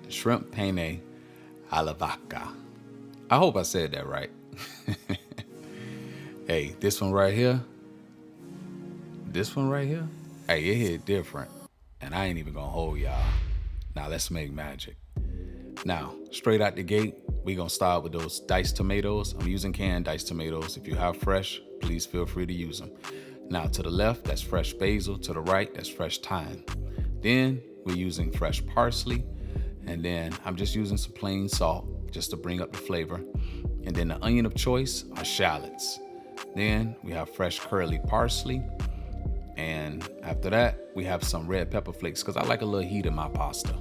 shrimp penne alla vodka. I hope I said that right. Hey, this one right here, hey, it hit different. And I ain't even gonna hold y'all. Now let's make magic. Now, straight out the gate, we gonna start with those diced tomatoes. I'm using canned diced tomatoes. If you have fresh, please feel free to use them. Now to the left, that's fresh basil. To the right, that's fresh thyme. Then we're using fresh parsley. And then I'm just using some plain salt just to bring up the flavor. And then the onion of choice are shallots. Then we have fresh curly parsley. And after that, we have some red pepper flakes because I like a little heat in my pasta.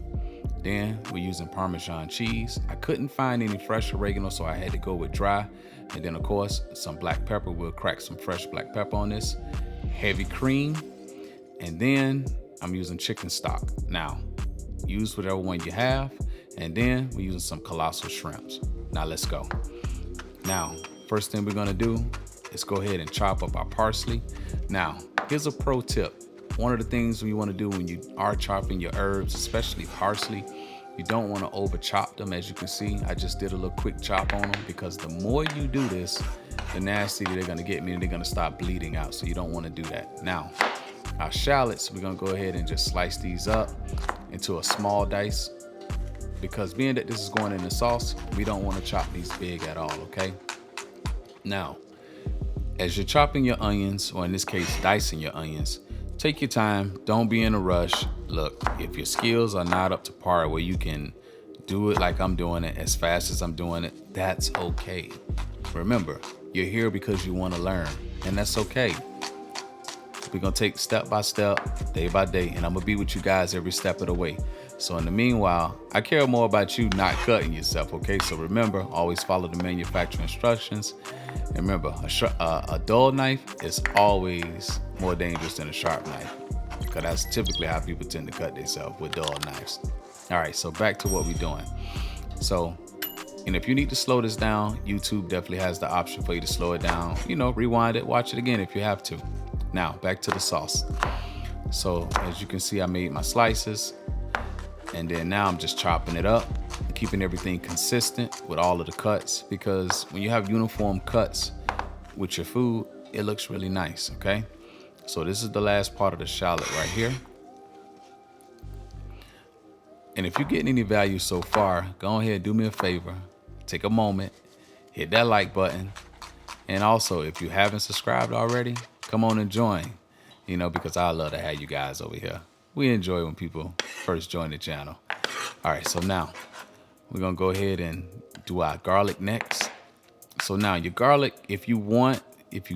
Then we're using Parmesan cheese. I couldn't find any fresh oregano, so I had to go with dry. And then of course, some black pepper. We'll crack some fresh black pepper on this. Heavy cream. And then I'm using chicken stock. Now, use whichever one you have. And then we're using some colossal shrimps. Now let's go. Now, first thing we're gonna do is go ahead and chop up our parsley. Now, here's a pro tip. One of the things you want to do when you are chopping your herbs, especially parsley, you don't want to over chop them. As you can see, I just did a little quick chop on them because the more you do this, the nastier they're going to get, meaning they're going to start bleeding out. So you don't want to do that. Now, our shallots, we're going to go ahead and just slice these up into a small dice because being that this is going in the sauce, we don't want to chop these big at all, okay? Now, as you're chopping your onions, or in this case, dicing your onions, take your time. Don't be in a rush. Look, if your skills are not up to par where you can do it like I'm doing it, as fast as I'm doing it, that's okay. Remember, you're here because you want to learn, and that's okay. We're going to take step by step, day by day, and I'm going to be with you guys every step of the way. So in the meanwhile, I care more about you not cutting yourself, okay? So remember, always follow the manufacturer instructions. And remember, a dull knife is always more dangerous than a sharp knife, because that's typically how people tend to cut themselves, with dull knives. All right, so back to what we're doing. So, and if you need to slow this down, YouTube definitely has the option for you to slow it down. You know, rewind it, watch it again if you have to. Now, back to the sauce. So, as you can see, I made my slices. And then now I'm just chopping it up, keeping everything consistent with all of the cuts, because when you have uniform cuts with your food, it looks really nice, okay? So this is the last part of the shallot right here. And if you're getting any value so far, go ahead and do me a favor. Take a moment, hit that like button. And also, if you haven't subscribed already, come on and join, you know, because I love to have you guys over here. We enjoy when people first join the channel. All right, so now we're gonna go ahead and do our garlic next. So now your garlic, if you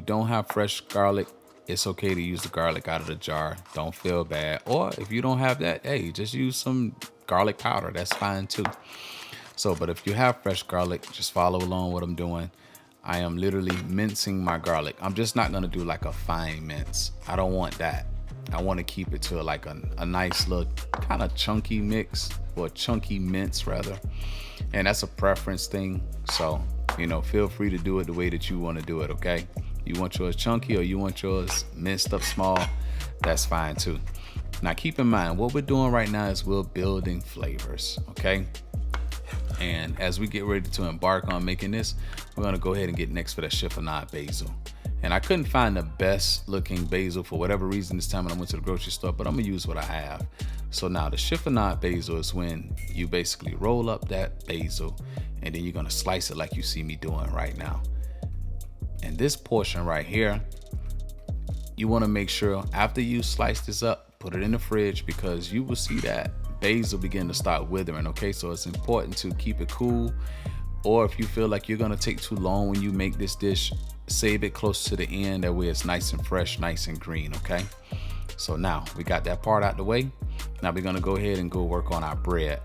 don't have fresh garlic, it's okay to use the garlic out of the jar. Don't feel bad. Or if you don't have that, hey, just use some garlic powder. That's fine too. So, but if you have fresh garlic, just follow along what I'm doing. I am literally mincing my garlic. I'm just not gonna do like a fine mince. I don't want that. I want to keep it to like a nice little kind of chunky mix, or chunky mince rather. And that's a preference thing. So, you know, feel free to do it the way that you want to do it, okay? You want yours chunky or you want yours minced up small, that's fine too. Now keep in mind, what we're doing right now is we're building flavors, okay? And as we get ready to embark on making this, we're gonna go ahead and get next for that chiffonade basil. And I couldn't find the best looking basil for whatever reason this time when I went to the grocery store, but I'm gonna use what I have. So now the chiffonade basil is when you basically roll up that basil and then you're gonna slice it like you see me doing right now. And this portion right here, you wanna make sure after you slice this up, put it in the fridge, because you will see that basil begin to start withering, okay? So it's important to keep it cool, or if you feel like you're gonna take too long when you make this dish, save it close to the end, that way it's nice and fresh, nice and green, okay? So now we got that part out the way. Now we're gonna go ahead and go work on our bread.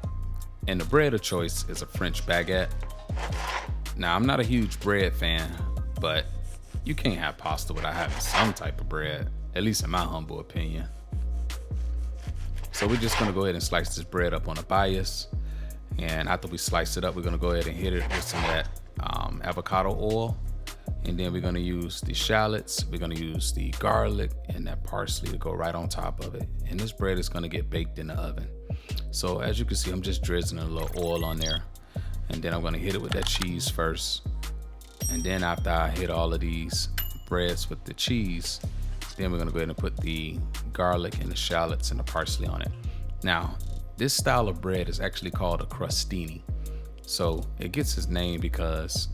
And the bread of choice is a French baguette. Now I'm not a huge bread fan, but you can't have pasta without having some type of bread, at least in my humble opinion. So we're just gonna go ahead and slice this bread up on a bias. And after we slice it up, we're gonna go ahead and hit it with some of that avocado oil. And then we're gonna use the shallots, we're gonna use the garlic and that parsley to go right on top of it. And this bread is gonna get baked in the oven. So as you can see, I'm just drizzling a little oil on there. And then I'm gonna hit it with that cheese first. And then after I hit all of these breads with the cheese, then we're gonna go ahead and put the garlic and the shallots and the parsley on it. Now, this style of bread is actually called a crostini. So it gets its name because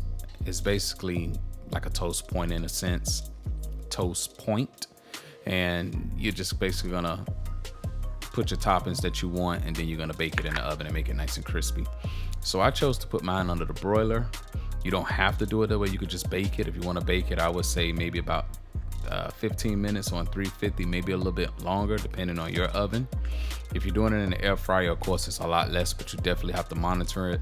it's basically like a toast point in a sense, toast point. And you're just basically gonna put your toppings that you want, and then you're gonna bake it in the oven and make it nice and crispy. So I chose to put mine under the broiler. You don't have to do it that way. You could just bake it. If you wanna bake it, I would say maybe about 15 minutes on 350, maybe a little bit longer depending on your oven. If you're doing it in the air fryer, of course it's a lot less, but you definitely have to monitor it.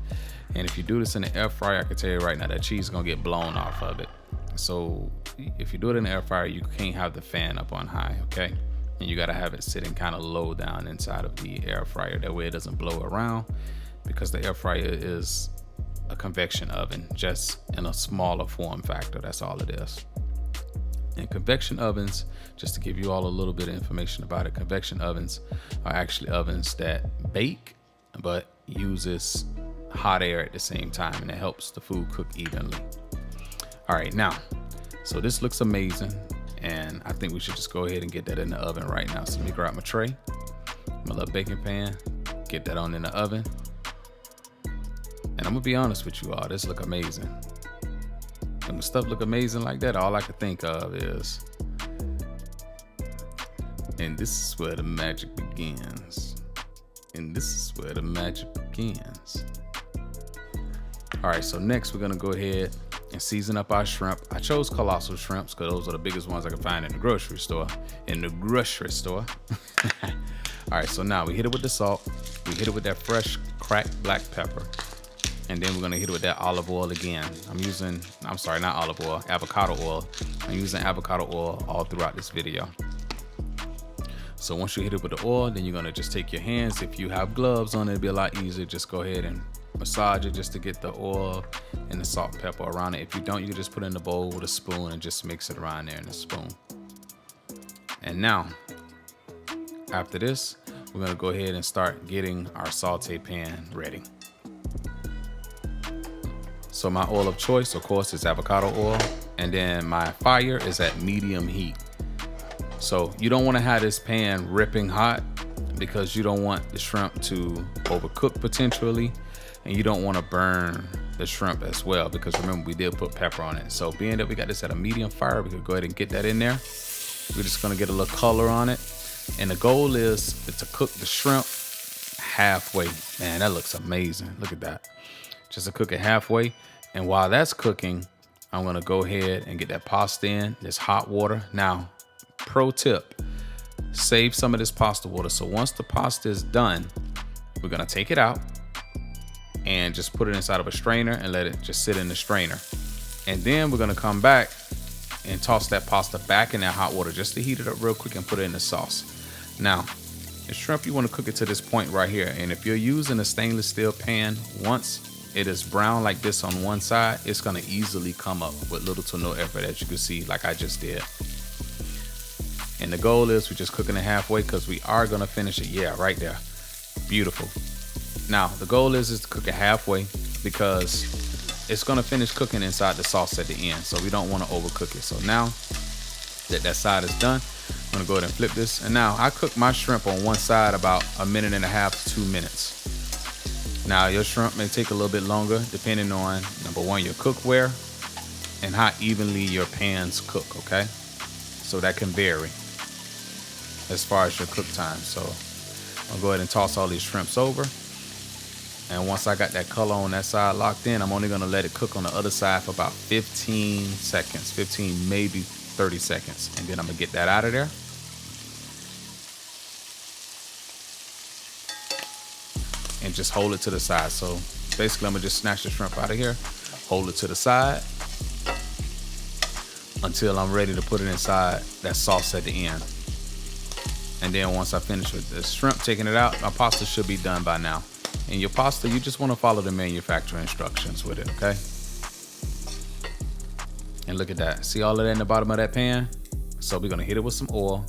And if you do this in the air fryer, I can tell you right now that cheese is gonna get blown off of it. So if you do it in the air fryer, you can't have the fan up on high, okay? And you gotta have it sitting kind of low down inside of the air fryer. That way it doesn't blow around, because the air fryer is a convection oven, just in a smaller form factor. That's all it is. And convection ovens, just to give you all a little bit of information about it, convection ovens are actually ovens that bake but uses hot air at the same time, and it helps the food cook evenly. All right, now, so this looks amazing, and I think we should just go ahead and get that in the oven right now. So let me grab my tray, my little baking pan, get that on in the oven. And I'm gonna be honest with you all, this look amazing. And when stuff look amazing like that, all I could think of is, and this is where the magic begins. And this is where the magic begins. All right, so next we're gonna go ahead and season up our shrimp. I chose colossal shrimps because those are the biggest ones I can find in the grocery store. All right, so now we hit it with the salt. We hit it with that fresh cracked black pepper. And then we're gonna hit it with that olive oil again. I'm sorry, not olive oil, avocado oil. I'm using avocado oil all throughout this video. So once you hit it with the oil, then you're gonna just take your hands. If you have gloves on, it'll be a lot easier. Just go ahead and massage it just to get the oil and the salt and pepper around it. If you don't, you can just put it in the bowl with a spoon and just mix it around there in the spoon. And now, after this, we're gonna go ahead and start getting our saute pan ready. So my oil of choice, of course, is avocado oil. And then my fire is at medium heat. So you don't want to have this pan ripping hot, because you don't want the shrimp to overcook potentially. And you don't want to burn the shrimp as well, because remember, we did put pepper on it. So being that we got this at a medium fire, we could go ahead and get that in there. We're just going to get a little color on it. And the goal is to cook the shrimp halfway. Man, that looks amazing. Look at that. Just to cook it halfway. And while that's cooking, I'm gonna go ahead and get that pasta in. There's hot water. Now, pro tip, save some of this pasta water. So once the pasta is done, we're gonna take it out and just put it inside of a strainer and let it just sit in the strainer. And then we're gonna come back and toss that pasta back in that hot water just to heat it up real quick and put it in the sauce. Now, the shrimp, you wanna cook it to this point right here. And if you're using a stainless steel pan, once it is brown like this on one side, it's gonna easily come up with little to no effort, as you can see, like I just did. And the goal is we're just cooking it halfway, because we are gonna finish it. Yeah, right there. Beautiful. Now, the goal is to cook it halfway, because it's gonna finish cooking inside the sauce at the end. So we don't wanna overcook it. So now that side is done, I'm gonna go ahead and flip this. And now I cook my shrimp on one side about 1.5 to 2 minutes. Now, your shrimp may take a little bit longer depending on, number one, your cookware and how evenly your pans cook, okay? So that can vary as far as your cook time. So I'll go ahead and toss all these shrimps over. And once I got that color on that side locked in, I'm only gonna let it cook on the other side for about 15 seconds, 15, maybe 30 seconds. And then I'm gonna get that out of there. And just hold it to the side. So basically I'm gonna just snatch the shrimp out of here, hold it to the side until I'm ready to put it inside that sauce at the end. And then once I finish with the shrimp, taking it out, my pasta should be done by now. And your pasta, you just wanna follow the manufacturer instructions with it, okay? And look at that, see all of that in the bottom of that pan? So we're gonna hit it with some oil,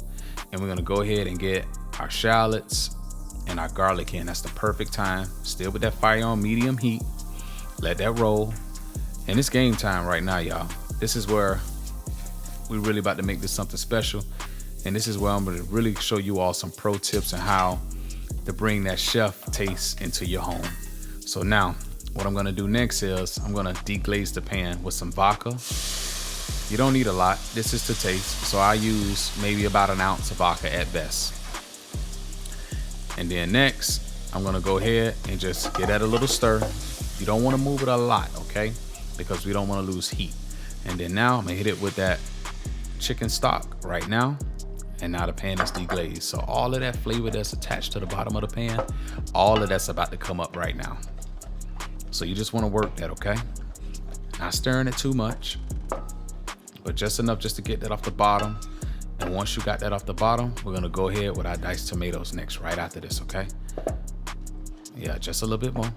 and we're gonna go ahead and get our shallots and our garlic in. That's the perfect time. Still with that fire on medium heat. Let that roll. And it's game time right now, y'all. This is where we're really about to make this something special. And this is where I'm going to really show you all some pro tips on how to bring that chef taste into your home. So now, what I'm going to do next is I'm going to deglaze the pan with some vodka. You don't need a lot. This is to taste. So I use maybe about an ounce of vodka at best. And then next, I'm going to go ahead and just get that a little stir. You don't want to move it a lot, okay? Because we don't want to lose heat. And then now I'm going to hit it with that chicken stock right now. And now the pan is deglazed. So all of that flavor that's attached to the bottom of the pan, all of that's about to come up right now. So you just want to work that, okay? Not stirring it too much, but just enough just to get that off the bottom. And once you got that off the bottom, we're going to go ahead with our diced tomatoes next, right after this, okay? Yeah, just a little bit more.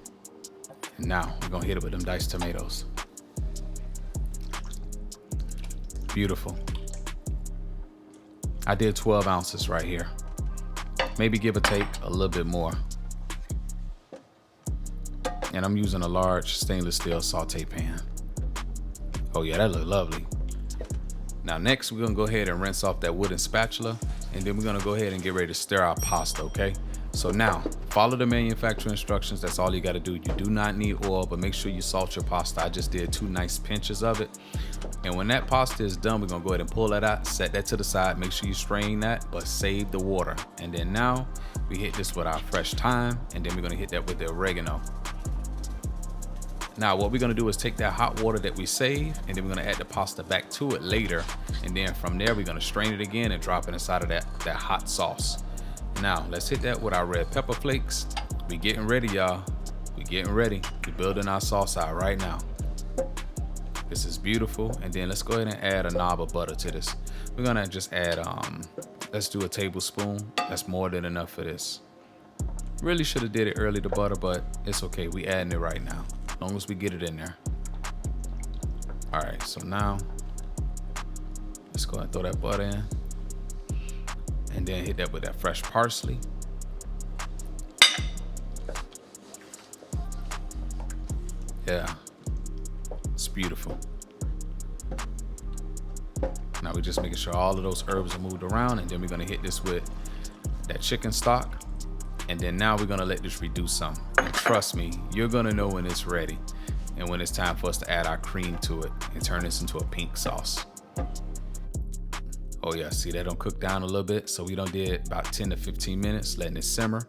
And now we're going to hit it with them diced tomatoes. Beautiful. I did 12 ounces right here. Maybe give or take a little bit more. And I'm using a large stainless steel saute pan. Oh yeah, that look lovely. Now next, we're gonna go ahead and rinse off that wooden spatula, and then we're gonna go ahead and get ready to stir our pasta, okay? So now, follow the manufacturer instructions. That's all you gotta do. You do not need oil, but make sure you salt your pasta. I just did 2 nice pinches of it. And when that pasta is done, we're gonna go ahead and pull that out, set that to the side. Make sure you strain that, but save the water. And then now, we hit this with our fresh thyme, and then we're gonna hit that with the oregano. Now, what we're gonna do is take that hot water that we saved, and then we're gonna add the pasta back to it later. And then from there, we're gonna strain it again and drop it inside of that hot sauce. Now, let's hit that with our red pepper flakes. We getting ready, y'all. We getting ready. We're building our sauce out right now. This is beautiful. And then let's go ahead and add a knob of butter to this. We're gonna just add, let's do a tablespoon. That's more than enough for this. Really should have did it early, the butter, but it's okay. We adding it right now, as long as we get it in there. All right, so now, let's go ahead and throw that butter in. And then hit that with that fresh parsley. Yeah, it's beautiful. Now we're just making sure all of those herbs are moved around, and then we're gonna hit this with that chicken stock. And then now we're gonna let this reduce some. And trust me, you're gonna know when it's ready and when it's time for us to add our cream to it and turn this into a pink sauce. Oh yeah, see that don't cook down a little bit. So we done did about 10 to 15 minutes, letting it simmer.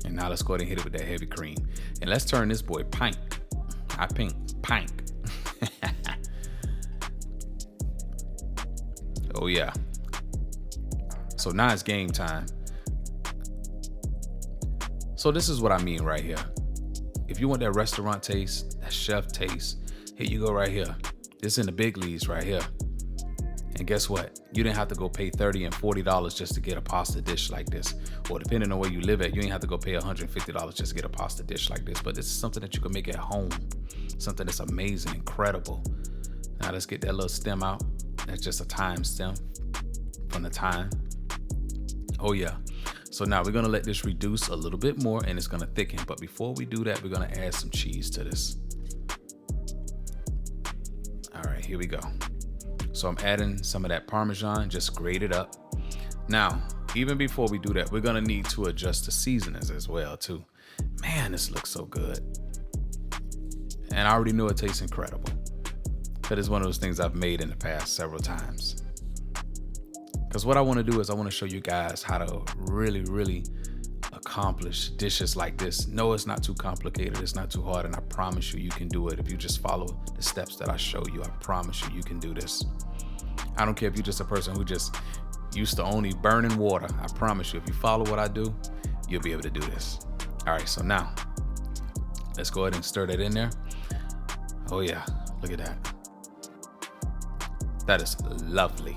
And now let's go ahead and hit it with that heavy cream. And let's turn this boy pink. Not pink, pink. Oh yeah. So now it's game time. So this is what I mean right here. If you want that restaurant taste, that chef taste, here you go right here. This is in the big leagues right here. And guess what? You didn't have to go pay $30 and $40 just to get a pasta dish like this. Or depending on where you live at, you ain't have to go pay $150 just to get a pasta dish like this. But this is something that you can make at home. Something that's amazing, incredible. Now let's get that little stem out. That's just a thyme stem from the thyme. Oh yeah. So now we're gonna let this reduce a little bit more and it's gonna thicken. But before we do that, we're gonna add some cheese to this. All right, here we go. So I'm adding some of that Parmesan, just grate it up. Now, even before we do that, we're gonna need to adjust the seasonings as well too. Man, this looks so good. And I already know it tastes incredible. That is one of those things I've made in the past several times. Because what I wanna do is I wanna show you guys how to really accomplish dishes like this. No, it's not too complicated, it's not too hard, and I promise you, you can do it. If you just follow the steps that I show you, I promise you, you can do this. I don't care if you're just a person who just used to only burning water. I promise you, if you follow what I do, you'll be able to do this. All right, so now, let's go ahead and stir that in there. Oh yeah, look at that. That is lovely.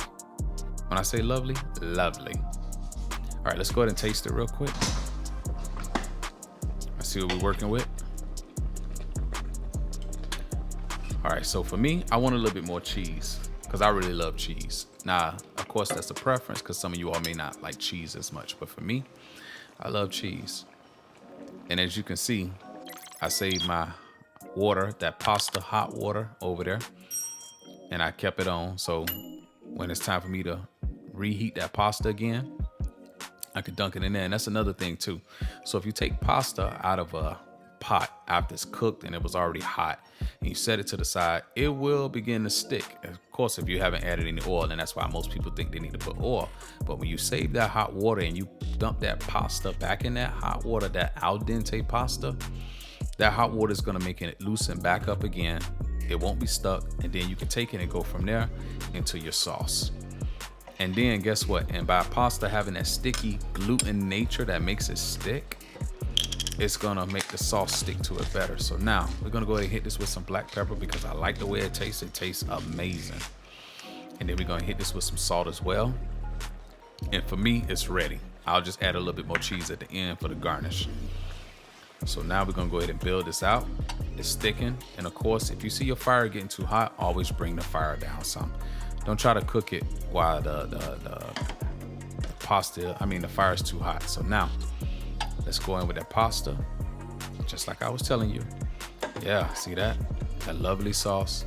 When I say lovely, lovely. All right, let's go ahead and taste it real quick. Let's see what we're working with. All right, so for me, I want a little bit more cheese because I really love cheese. Now, of course, that's a preference because some of you all may not like cheese as much, but for me, I love cheese. And as you can see, I saved my water, that pasta hot water over there, and I kept it on. So when it's time for me to reheat that pasta again, I could dunk it in there. And that's another thing too. So if you take pasta out of a pot after it's cooked and it was already hot, and you set it to the side, it will begin to stick. Of course, if you haven't added any oil, and that's why most people think they need to put oil. But when you save that hot water and you dump that pasta back in that hot water, that al dente pasta, that hot water is going to make it loosen back up again. It won't be stuck. And then you can take it and go from there into your sauce. And then guess what? And by pasta having that sticky gluten nature that makes it stick, it's gonna make the sauce stick to it better. So now we're gonna go ahead and hit this with some black pepper because I like the way it tastes. It tastes amazing. And then we're gonna hit this with some salt as well. And for me, it's ready. I'll just add a little bit more cheese at the end for the garnish. So now we're gonna go ahead and build this out. It's thickened. And of course, if you see your fire getting too hot, always bring the fire down some. Don't try to cook it while the fire is too hot. So now let's go in with that pasta, just like I was telling you. Yeah, see that? That lovely sauce.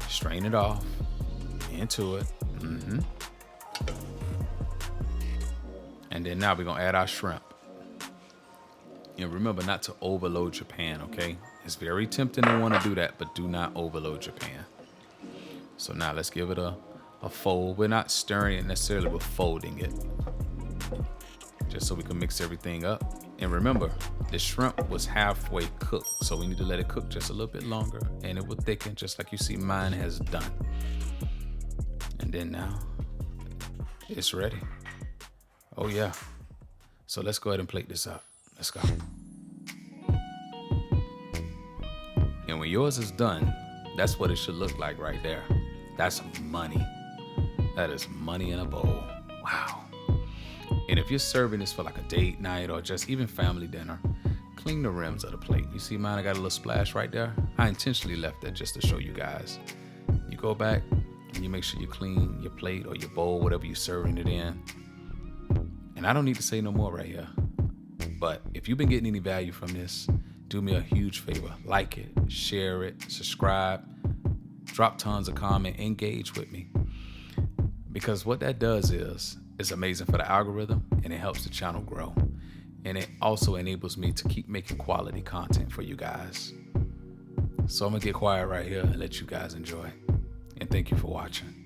Strain it off into it. And then now we're gonna add our shrimp. And remember not to overload your pan, okay? It's very tempting to want to do that, but do not overload your pan. So now let's give it a fold. We're not stirring it necessarily, we're folding it, just so we can mix everything up. And remember, the shrimp was halfway cooked, so we need to let it cook just a little bit longer, and it will thicken just like you see mine has done. And then now it's ready. Oh yeah. So let's go ahead and plate this up. Let's go. And when yours is done, that's what it should look like right there. That's money. That is money in a bowl. Wow. And if you're serving this for like a date night or just even family dinner, clean the rims of the plate. You see mine, I got a little splash right there. I intentionally left that just to show you guys. You go back and you make sure you clean your plate or your bowl, whatever you're serving it in. And I don't need to say no more right here. But if you've been getting any value from this, do me a huge favor. Like it, share it, subscribe, drop tons of comment, engage with me. Because what that does is amazing for the algorithm, and it helps the channel grow. And it also enables me to keep making quality content for you guys. So I'm gonna get quiet right here and let you guys enjoy. And thank you for watching.